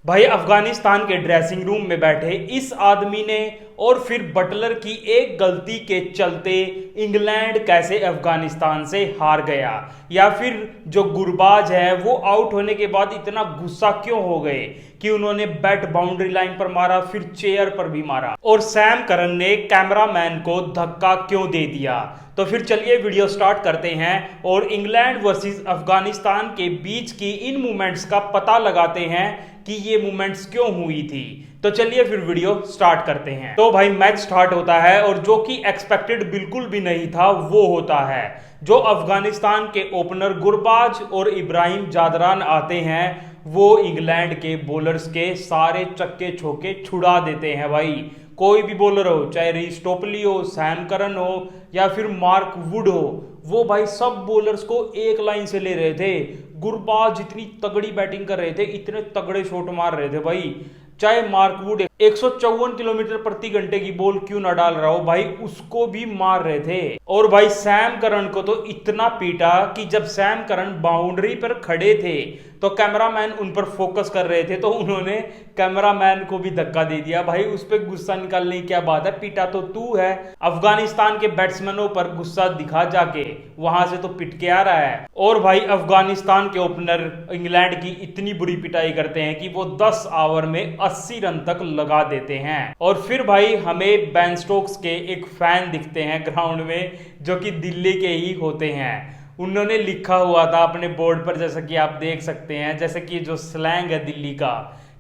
भाई अफगानिस्तान के dressing room में बैठे इस आदमी ने और फिर बटलर की एक गलती के चलते इंग्लैंड कैसे अफगानिस्तान से हार गया, या फिर जो गुरबाज है वो आउट होने के बाद इतना गुस्सा क्यों हो गए कि उन्होंने बैट बाउंड्री लाइन पर मारा, फिर चेयर पर भी मारा, और सैम करन ने कैमरामैन को धक्का क्यों दे दिया। तो फिर चलिए वीडियो स्टार्ट करते हैं और इंग्लैंड वर्सेस अफगानिस्तान के बीच की इन मूवमेंट्स का पता लगाते हैं कि ये मूवमेंट्स क्यों हुई थी। तो चलिए फिर वीडियो स्टार्ट करते हैं। तो भाई मैच स्टार्ट होता है और जो कि एक्सपेक्टेड बिल्कुल भी नहीं था वो होता है। जो अफगानिस्तान के ओपनर गुरबाज और इब्राहिम जादरान आते हैं वो इंग्लैंड के बॉलर्स के सारे चक्के छोके छुड़ा देते हैं। भाई कोई भी बॉलर हो, चाहे रीस टोपली हो, सैम करन हो या फिर मार्क वुड हो, वो भाई सब बॉलर्स को एक लाइन से ले रहे थे। गुरबाज इतनी तगड़ी बैटिंग कर रहे थे, इतने तगड़े शॉट मार रहे थे भाई। चाहे मार्क वुड 154 किलोमीटर प्रति घंटे की बॉल क्यों ना डाल रहा हो, भाई उसको भी मार रहे थे। और भाई सैम करन को तो इतना पीटा कि जब सैम करन बाउंड्री पर खड़े थे तो कैमरामैन उन पर फोकस कर रहे थे तो उन्होंने कैमरामैन को भी धक्का दे दिया। भाई उस पर गुस्सा निकालने की क्या बात है, पीटा तो तू है। अफगानिस्तान के बैट्समैनों पर गुस्सा दिखा जाके, वहां से तो पिट के आ रहा है। और भाई अफगानिस्तान के ओपनर इंग्लैंड की इतनी बुरी पिटाई करते हैं कि वो 10 ओवर में 80 रन तक लगा देते हैं। और फिर भाई हमें बेन स्टोक्स के एक फैन दिखते हैं ग्राउंड में, जो कि दिल्ली के ही होते हैं। उन्होंने लिखा हुआ था अपने बोर्ड पर, जैसा कि आप देख सकते हैं, जैसे कि जो स्लैंग है दिल्ली का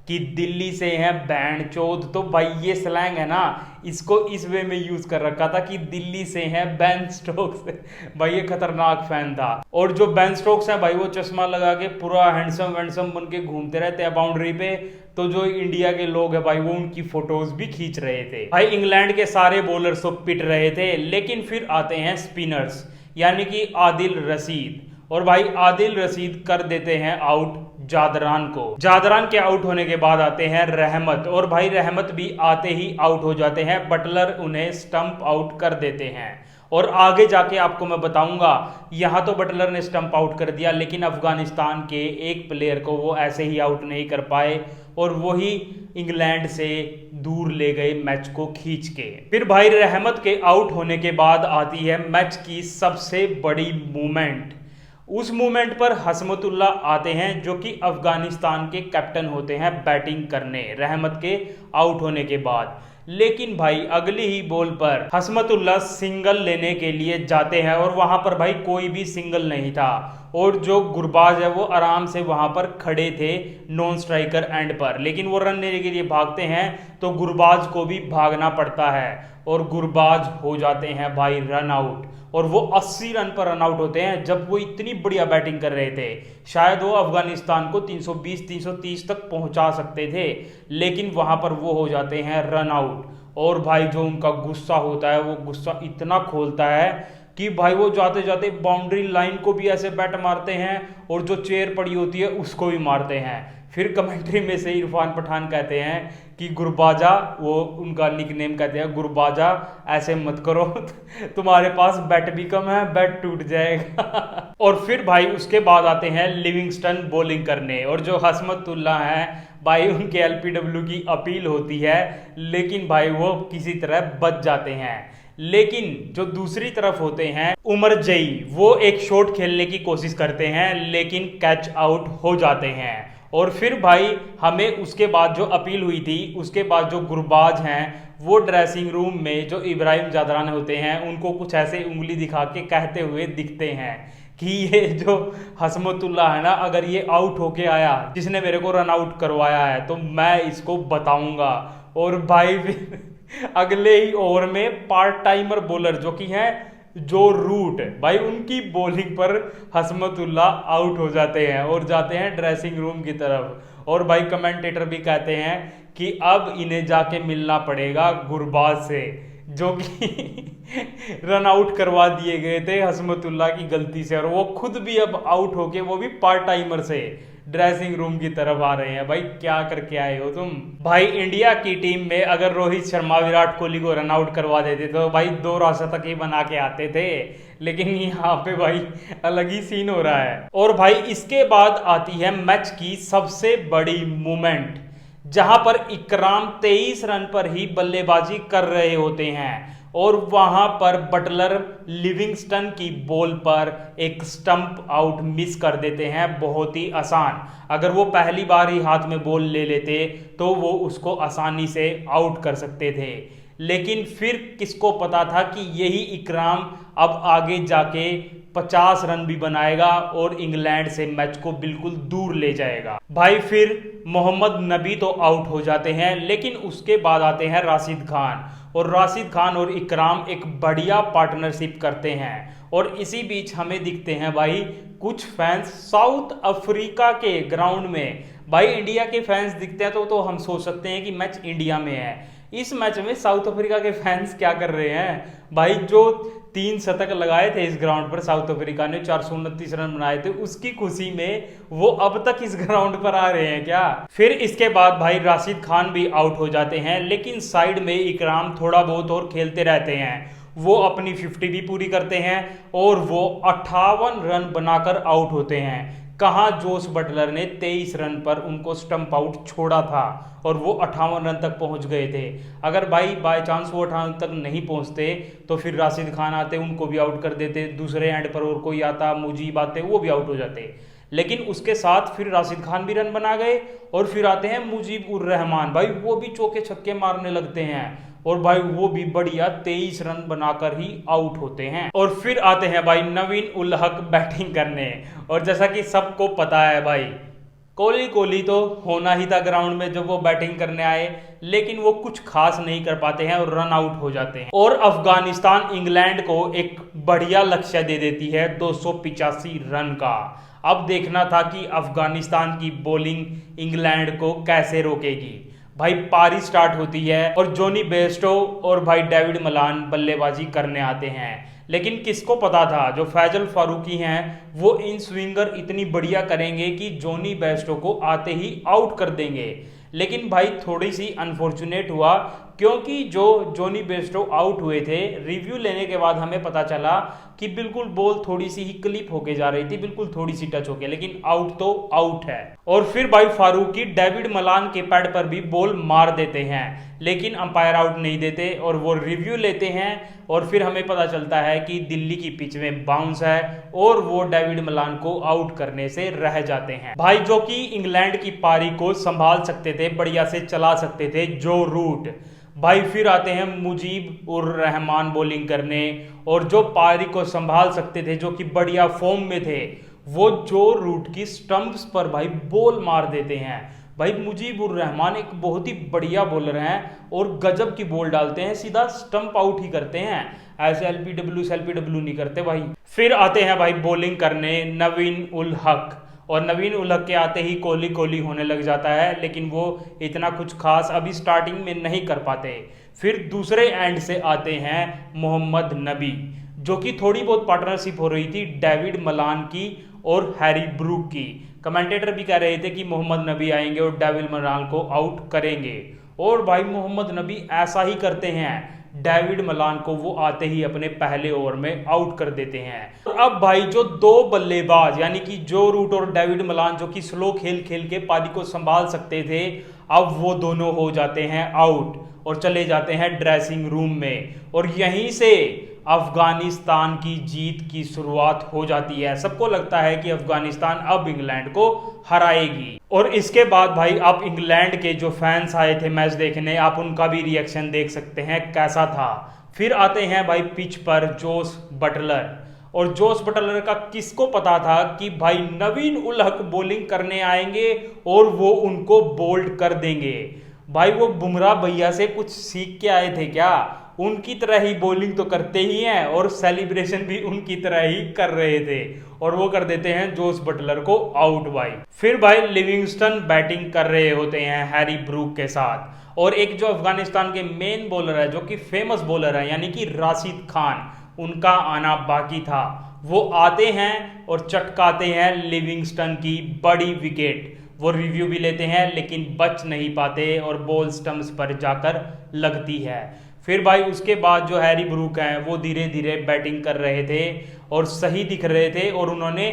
कि दिल्ली से है बैंड चोद, तो भाई ये स्लैंग है ना, इसको इस वे में यूज कर रखा था कि दिल्ली से है बेन स्टोक्स। भाई ये खतरनाक फैन था। और जो बेन स्टोक्स है भाई वो चश्मा लगा के पूरा हैंडसम वैंडसम बन के घूमते रहते हैं बाउंड्री पे। तो जो इंडिया के लोग हैं भाई वो उनकी फोटोज भी खींच रहे थे। भाई इंग्लैंड के सारे बॉलर्स तो पिट रहे थे, लेकिन फिर आते हैं स्पिनर्स यानी कि आदिल रशीद। और भाई आदिल रशीद कर देते हैं आउट जादरान को। जादरान के आउट होने के बाद आते हैं रहमत, और भाई रहमत भी आते ही आउट हो जाते हैं। बटलर उन्हें स्टंप आउट कर देते हैं। और आगे जाके आपको मैं बताऊंगा, यहां तो बटलर ने स्टंप आउट कर दिया, लेकिन अफगानिस्तान के एक प्लेयर को वो ऐसे ही आउट नहीं कर पाए और वही इंग्लैंड से दूर ले गए मैच को खींच के। फिर भाई रहमत के आउट होने के बाद आती है मैच की सबसे बड़ी मूवमेंट। उस मूवमेंट पर हसमतुल्ला आते हैं, जो कि अफगानिस्तान के कैप्टन होते हैं, बैटिंग करने रहमत के आउट होने के बाद। लेकिन भाई अगली ही बॉल पर हसमतुल्ला सिंगल लेने के लिए जाते हैं और वहां पर भाई कोई भी सिंगल नहीं था। और जो गुरबाज है वो आराम से वहां पर खड़े थे नॉन स्ट्राइकर एंड पर, लेकिन वो रन लेने के लिए भागते हैं तो गुरबाज को भी भागना पड़ता है और गुरबाज हो जाते हैं भाई रन आउट। और वो 80 रन पर रन आउट होते हैं, जब वो इतनी बढ़िया बैटिंग कर रहे थे। शायद वो अफगानिस्तान को 320-330 तक पहुंचा सकते थे, लेकिन वहां पर वो हो जाते हैं रन आउट। और भाई जो उनका गुस्सा होता है वो गुस्सा इतना खोलता है कि भाई वो जाते जाते बाउंड्री लाइन को भी ऐसे बैट मारते हैं और जो चेयर पड़ी होती है उसको भी मारते हैं। फिर कमेंट्री में से इरफान पठान कहते हैं कि गुरबाजा, वो उनका निकनेम कहते हैं गुरबाजा, ऐसे मत करो तुम्हारे पास बैट भी कम है, बैट टूट जाएगा। और फिर भाई उसके बाद आते हैं लिविंगस्टन बॉलिंग करने, और जो हसमतुल्ला है भाई उनके एलपीडब्ल्यू की अपील होती है, लेकिन भाई वो किसी तरह बच जाते हैं। लेकिन जो दूसरी तरफ होते हैं उमर जई, वो एक शॉट खेलने की कोशिश करते हैं लेकिन कैच आउट हो जाते हैं। और फिर भाई हमें उसके बाद जो अपील हुई थी, उसके बाद जो गुरबाज हैं वो ड्रेसिंग रूम में जो इब्राहिम जादरान होते हैं उनको कुछ ऐसे उंगली दिखा के कहते हुए दिखते हैं कि ये जो हसमतुल्ला है ना, अगर ये आउट होके आया, जिसने मेरे को रन आउट करवाया है, तो मैं इसको बताऊंगा। और भाई फिर अगले ही ओवर में पार्ट टाइमर बॉलर जो कि हैं जो रूट, भाई उनकी बॉलिंग पर हसमतुल्ला आउट हो जाते हैं और जाते हैं ड्रेसिंग रूम की तरफ। और भाई कमेंटेटर भी कहते हैं कि अब इन्हें जाके मिलना पड़ेगा गुरबाज से, जो कि रन आउट करवा दिए गए थे हसमतुल्ला की गलती से, और वो खुद भी अब आउट होके, वो भी पार्ट टाइमर से, ड्रेसिंग रूम की तरफ आ रहे हैं। भाई क्या करके आए हो तुम। भाई इंडिया की टीम में अगर रोहित शर्मा विराट कोहली को रन आउट करवा देते तो भाई 2 रास्ता तक ही बना के आते थे, लेकिन यहाँ पे भाई अलग ही सीन हो रहा है। और भाई इसके बाद आती है मैच की सबसे बड़ी मूवमेंट, जहां पर इकराम 23 रन पर ही बल्लेबाजी कर रहे होते हैं और वहां पर बटलर लिविंगस्टन की बॉल पर एक स्टंप आउट मिस कर देते हैं, बहुत ही आसान। अगर वो पहली बार ही हाथ में बॉल ले लेते तो वो उसको आसानी से आउट कर सकते थे, लेकिन फिर किसको पता था कि यही इकराम अब आगे जाके 50 रन भी बनाएगा और इंग्लैंड से मैच को बिल्कुल दूर ले जाएगा। भाई फिर मोहम्मद नबी तो आउट हो जाते हैं, लेकिन उसके बाद आते हैं राशिद खान, और राशिद खान और इकराम एक बढ़िया पार्टनरशिप करते हैं। और इसी बीच हमें दिखते हैं भाई कुछ फैंस साउथ अफ्रीका के ग्राउंड में। भाई इंडिया के फैंस दिखते हैं तो हम सोच सकते हैं कि मैच इंडिया में है। इस मैच में साउथ अफ्रीका के फैंस क्या कर रहे हैं भाई, जो 3 शतक लगाए थे इस ग्राउंड पर साउथ अफ्रीका ने, 429 रन बनाए थे, उसकी खुशी में वो अब तक इस ग्राउंड पर आ रहे हैं क्या। फिर इसके बाद भाई राशिद खान भी आउट हो जाते हैं, लेकिन साइड में इकराम थोड़ा बहुत और खेलते रहते हैं। वो अपनी 50 भी पूरी करते हैं और वो 58 रन बनाकर आउट होते हैं। कहाँ जोस बटलर ने 23 रन पर उनको स्टंप आउट छोड़ा था और वो 58 रन तक पहुंच गए थे। अगर भाई बाय चांस वो 58 तक नहीं पहुंचते तो फिर राशिद खान आते, उनको भी आउट कर देते, दूसरे एंड पर और कोई आता, मुजीब आते, वो भी आउट हो जाते। लेकिन उसके साथ फिर राशिद खान भी रन बना गए और फिर आते हैं मुजीब उर रहमान, भाई वो भी चौके छक्के मारने लगते हैं और भाई वो भी बढ़िया 23 रन बनाकर ही आउट होते हैं। और फिर आते हैं भाई नवीन उल हक बैटिंग करने, और जैसा कि सबको पता है भाई कोहली तो होना ही था ग्राउंड में जब वो बैटिंग करने आए, लेकिन वो कुछ खास नहीं कर पाते हैं और रन आउट हो जाते हैं। और अफगानिस्तान इंग्लैंड को एक बढ़िया लक्ष्य दे देती है 285 रन का। अब देखना था कि अफगानिस्तान की बॉलिंग इंग्लैंड को कैसे रोकेगी। भाई पारी स्टार्ट होती है और जॉनी बेयरस्टो और भाई डेविड मलान बल्लेबाजी करने आते हैं, लेकिन किसको पता था जो फैजल फारूकी हैं वो इन स्विंगर इतनी बढ़िया करेंगे कि जॉनी बेयरस्टो को आते ही आउट कर देंगे। लेकिन भाई थोड़ी सी अनफॉर्चुनेट हुआ, क्योंकि जो जॉनी बेयरस्टो आउट हुए थे, रिव्यू लेने के बाद हमें पता चला कि बिल्कुल बॉल थोड़ी सी ही क्लिप होके जा रही थी, बिल्कुल थोड़ी सी टच होके, लेकिन आउट तो आउट है। और फिर भाई फारूकी डेविड मलान के पैड पर भी बॉल मार देते हैं, लेकिन अंपायर आउट नहीं देते और वो रिव्यू लेते हैं और फिर हमें पता चलता है कि दिल्ली की पिच में बाउंस है और वो डेविड मलान को आउट करने से रह जाते हैं। भाई जो कि इंग्लैंड की पारी को संभाल सकते थे, बढ़िया से चला सकते थे, जो रूट। भाई फिर आते हैं मुजीब उर रहमान बॉलिंग करने, और जो पारी को संभाल सकते थे, जो कि बढ़िया फॉर्म में थे, वो जो रूट की स्टंप्स पर भाई बॉल मार देते हैं। भाई मुजीब उर रहमान एक बहुत ही बढ़िया बॉलर हैं और गजब की बॉल डालते हैं, सीधा स्टंप आउट ही करते हैं, ऐसे एलपीडब्ल्यू नहीं करते भाई। फिर आते हैं भाई बॉलिंग करने नवीन उल हक, और नवीन उल हक के आते ही कोहली होने लग जाता है, लेकिन वो इतना कुछ खास अभी स्टार्टिंग में नहीं कर पाते। फिर दूसरे एंड से आते हैं मोहम्मद नबी, जो कि थोड़ी बहुत पार्टनरशिप हो रही थी डेविड मलान की और हैरी ब्रूक की। कमेंटेटर भी कह रहे थे कि मोहम्मद नबी आएंगे और डेविड मलान को आउट करेंगे, और भाई मोहम्मद नबी ऐसा ही करते हैं, डेविड मलान को वो आते ही अपने पहले ओवर में आउट कर देते हैं। अब भाई जो दो बल्लेबाज यानी कि जो रूट और डेविड मलान, जो कि स्लो खेल खेल के पारी को संभाल सकते थे, अब वो दोनों हो जाते हैं आउट और चले जाते हैं ड्रेसिंग रूम में, और यहीं से अफगानिस्तान की जीत की शुरुआत हो जाती है। सबको लगता है कि अफगानिस्तान अब इंग्लैंड को हराएगी। और इसके बाद भाई आप इंग्लैंड के जो फैंस आए थे मैच देखने, आप उनका भी रिएक्शन देख सकते हैं कैसा था। फिर आते हैं भाई पिच पर जोस बटलर, और जोस बटलर का किसको पता था कि भाई नवीन उल हक बॉलिंग करने आएंगे और वो उनको बोल्ड कर देंगे। भाई वो बुमराह भैया से कुछ सीख के आए थे क्या, उनकी तरह ही बॉलिंग तो करते ही हैं और सेलिब्रेशन भी उनकी तरह ही कर रहे थे, और वो कर देते हैं जोस बटलर को आउट भाई। फिर भाई लिविंगस्टन बैटिंग कर रहे होते हैं हैरी ब्रूक के साथ, और एक जो अफगानिस्तान के मेन बॉलर है, जो कि फेमस बॉलर है, यानी कि राशिद खान, उनका आना बाकी था। वो आते हैं और चटकाते हैं लिविंगस्टन की बड़ी विकेट। वो रिव्यू भी लेते हैं लेकिन बच नहीं पाते और बॉल स्टंप्स पर जाकर लगती है। फिर भाई उसके बाद जो हैरी ब्रूक हैं वो धीरे धीरे बैटिंग कर रहे थे और सही दिख रहे थे, और उन्होंने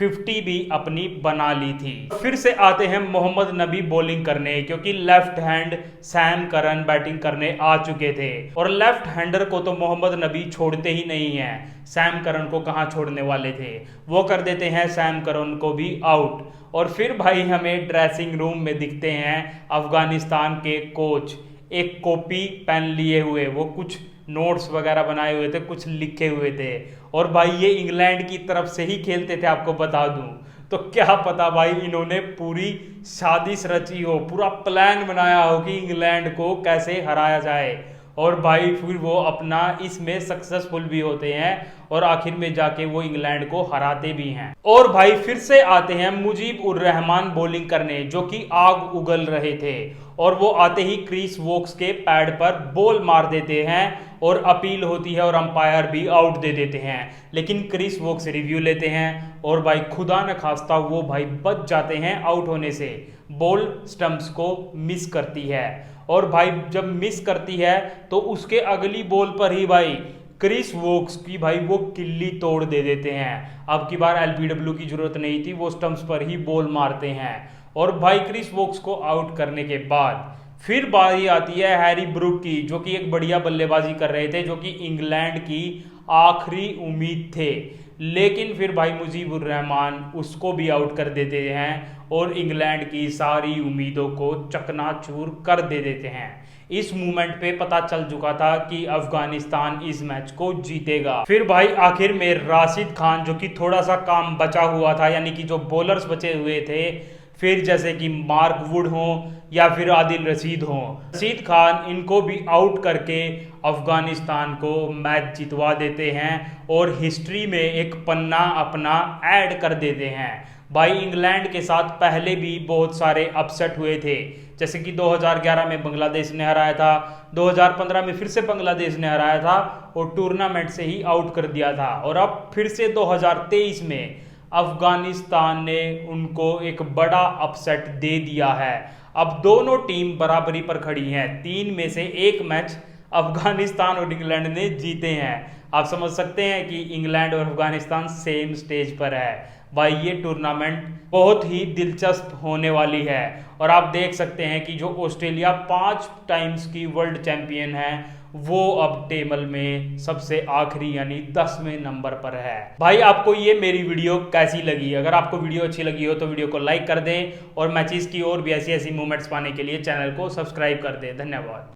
50 भी अपनी बना ली थी। फिर से आते हैं मोहम्मद नबी बॉलिंग करने, क्योंकि left hand Sam Curran batting करने आ चुके थे और लेफ्ट हैंडर को तो मोहम्मद नबी छोड़ते ही नहीं हैं। सैम करन को कहां छोड़ने वाले थे, वो कर देते हैं सैम करन को भी आउट। और फिर भाई हमें ड्रेसिंग रूम में दिखते हैं अफगानिस्तान के कोच, एक कॉपी पेन लिए हुए, वो कुछ नोट्स वगैरह बनाए हुए थे, कुछ लिखे हुए थे। और भाई ये इंग्लैंड की तरफ से ही खेलते थे, आपको बता दूं। तो क्या पता भाई इन्होंने पूरी साजिश रची हो, पूरा प्लान बनाया हो कि इंग्लैंड को कैसे हराया जाए। और भाई फिर वो अपना इसमें सक्सेसफुल भी होते हैं और आखिर में जाके वो इंग्लैंड को हराते भी हैं। और भाई फिर से आते हैं मुजीब उर रहमान बॉलिंग करने, जो कि आग उगल रहे थे। और वो आते ही क्रिस वोक्स के पैड पर बॉल मार देते हैं और अपील होती है और अंपायर भी आउट दे देते हैं। लेकिन क्रिस वोक्स रिव्यू लेते हैं और भाई खुदा न खास्ता वो भाई बच जाते हैं आउट होने से। बॉल स्टंप्स को मिस करती है और भाई जब मिस करती है तो उसके अगली बॉल पर ही भाई क्रिस वोक्स की भाई वो किल्ली तोड़ दे देते हैं। अब की बार एलबीडब्ल्यू की जरूरत नहीं थी, वो स्टंप्स पर ही बॉल मारते हैं। और भाई क्रिस वोक्स को आउट करने के बाद फिर बारी आती है हैरी ब्रूक की, जो कि एक बढ़िया बल्लेबाजी कर रहे थे, जो कि इंग्लैंड की आखिरी उम्मीद थे। लेकिन फिर भाई मुजीबुर रहमान उसको भी आउट कर देते हैं और इंग्लैंड की सारी उम्मीदों को चकनाचूर कर दे देते हैं। इस मूवमेंट पे पता चल चुका था कि अफगानिस्तान इस मैच को जीतेगा। फिर भाई आखिर में राशिद खान, जो कि थोड़ा सा काम बचा हुआ था, यानी कि जो बॉलर्स बचे हुए थे, फिर जैसे कि मार्क वुड हो या फिर आदिल रशीद हो, रशीद खान इनको भी आउट करके अफगानिस्तान को मैच जितवा देते हैं और हिस्ट्री में एक पन्ना अपना ऐड कर देते हैं। भाई इंग्लैंड के साथ पहले भी बहुत सारे अपसेट हुए थे, जैसे कि 2011 में बांग्लादेश ने हराया था, 2015 में फिर से बांग्लादेश ने हराया था और टूर्नामेंट से ही आउट कर दिया था। और अब फिर से 2023 में अफगानिस्तान ने उनको एक बड़ा अपसेट दे दिया है। अब दोनों टीम बराबरी पर खड़ी हैं, 3 में से 1 मैच अफगानिस्तान और इंग्लैंड ने जीते हैं। आप समझ सकते हैं कि इंग्लैंड और अफगानिस्तान सेम स्टेज पर है। भाई ये टूर्नामेंट बहुत ही दिलचस्प होने वाली है और आप देख सकते हैं कि जो ऑस्ट्रेलिया 5 टाइम्स की वर्ल्ड चैंपियन है, वो अब टेबल में सबसे आखिरी यानी 10वें नंबर पर है। भाई आपको ये मेरी वीडियो कैसी लगी? अगर आपको वीडियो अच्छी लगी हो तो वीडियो को लाइक कर दें और मैचेस की और भी ऐसी मूवमेंट्स पाने के लिए चैनल को सब्सक्राइब कर दें। धन्यवाद।